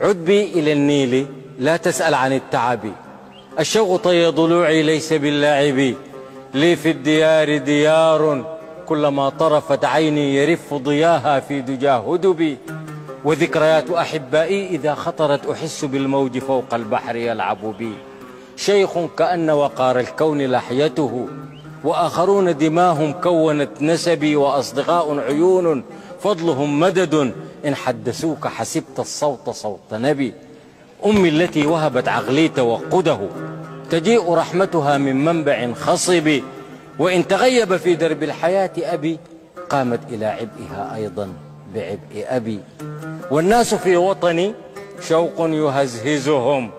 عد بي إلى النيل لا تسأل عن التعب، الشوق طي ضلوعي ليس باللاعب، لي في الديار ديار كلما طرفت عيني يرف ضياها في دجى هدبي، وذكريات أحبائي إذا خطرت أحس بالموج فوق البحر يلعب بي، شيخ كأن وقار الكون لحيته، وآخرون دماهم كونت نسبي، وأصدقاء عيون فضلهم مدد، إن حدثوك حسبت الصوت صوت نبي، أمي التي وهبت عقلي توقده، تجيء رحمتها من منبع خصب، وإن تغيب في درب الحياة أبي قامت إلى عبئها أيضا بعبء أبي، والناس في وطني شوق يهزهزهم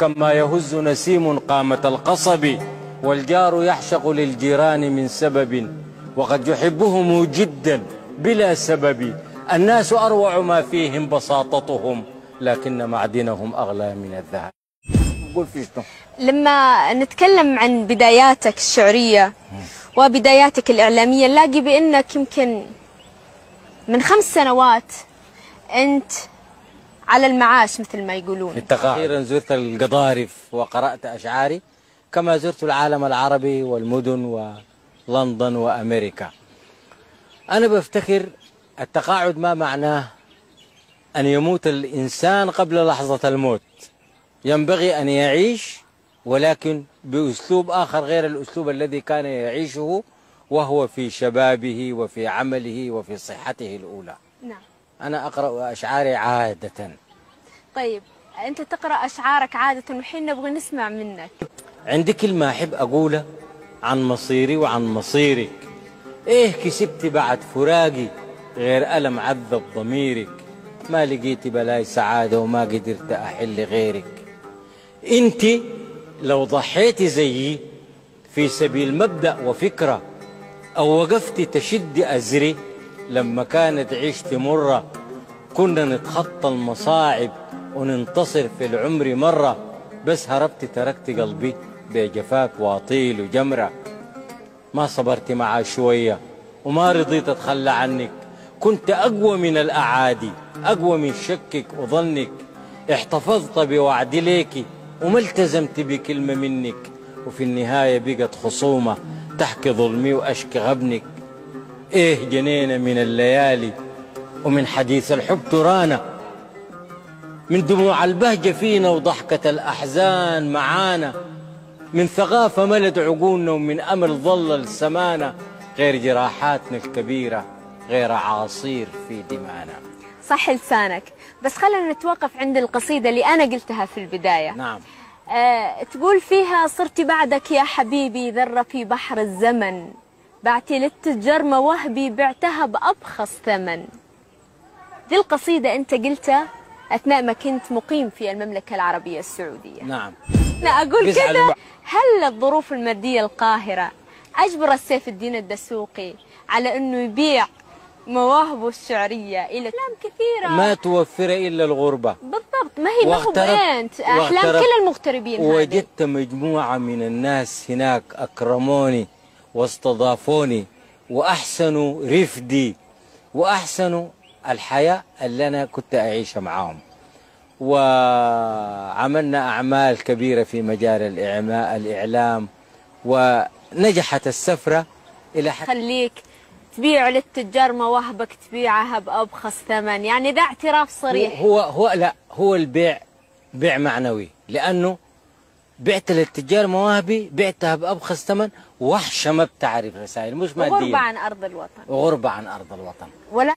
كما يهز نسيم قامة القصب، والجار يحشق للجيران من سبب وقد يحبهم جدا بلا سبب، الناس أروع ما فيهم بساطتهم لكن معدنهم أغلى من الذهب. قول في شنو؟ لما نتكلم عن بداياتك الشعرية وبداياتك الإعلامية نلاقي بأنك يمكن من 5 سنوات أنت على المعاش مثل ما يقولون. أخيرا زرت القضارف وقرأت أشعاري كما زرت العالم العربي والمدن ولندن وأمريكا. أنا بفتكر التقاعد ما معناه أن يموت الإنسان قبل لحظة الموت، ينبغي أن يعيش ولكن بأسلوب آخر غير الأسلوب الذي كان يعيشه وهو في شبابه وفي عمله وفي صحته الأولى. نعم. أنا أقرأ أشعاري عادة. طيب أنت تقرأ أشعارك عادة وحين نبغى نسمع منك. عندي كلمة أحب أقولها عن مصيري وعن مصيرك، إيه كسبت بعد فراقي غير ألم عذب ضميرك، ما لقيت بلاي سعادة وما قدرت أحل غيرك، أنت لو ضحيتي زيي في سبيل مبدأ وفكرة أو وقفتي تشد أزري لما كانت عيشتي مرة، كنا نتخطى المصاعب وننتصر في العمر مرة، بس هربت تركت قلبي بجفاك واطيل وجمرة، ما صبرت معاه شوية وما رضيت أتخلى عنك، كنت أقوى من الأعادي أقوى من شكك وظنك، احتفظت بوعدي ليكي وما التزمت بكلمة منك، وفي النهاية بقت خصومة تحكي ظلمي وأشكي غبنك، إيه جنينا من الليالي ومن حديث الحب ترانا، من دموع البهجة فينا وضحكة الأحزان معانا، من ثقافة ملت عقولنا ومن أمل ظلل سمانا، غير جراحاتنا الكبيرة غير عاصير في دمانا. صح لسانك، بس خلينا نتوقف عند القصيدة اللي أنا قلتها في البداية. نعم. تقول فيها صرت بعدك يا حبيبي ذرة في بحر الزمن، بعتي للتجار مواهبي بعتها بأبخص ثمن. دي القصيدة أنت قلتها أثناء ما كنت مقيم في المملكة العربية السعودية. نعم. أنا أقول كذا، هل الظروف المادية القاهرة أجبر سيف الدين الدسوقي على أنه يبيع مواهبه الشعرية إلى أحلام كثيرة ما توفر إلا الغربة؟ بالضبط، ما هي ما هو أنت أحلام كل المغتربين. وجدت مجموعة من الناس هناك أكرموني واستضافوني وأحسنوا رفدي وأحسنوا الحياة اللي أنا كنت أعيشها معهم، وعملنا أعمال كبيرة في مجال الإعلام ونجحت السفرة إلى حد خليك تبيع للتجار مواهبك تبيعها بأبخس ثمن، يعني ذا اعتراف صريح. هو البيع بيع معنوي، لأنه بعت للتجار مواهبي بعتها بأبخس ثمن، وحشة ما بتعرف رسائل مش مادية، وغربة عن أرض الوطن. وغربة عن أرض الوطن. ولا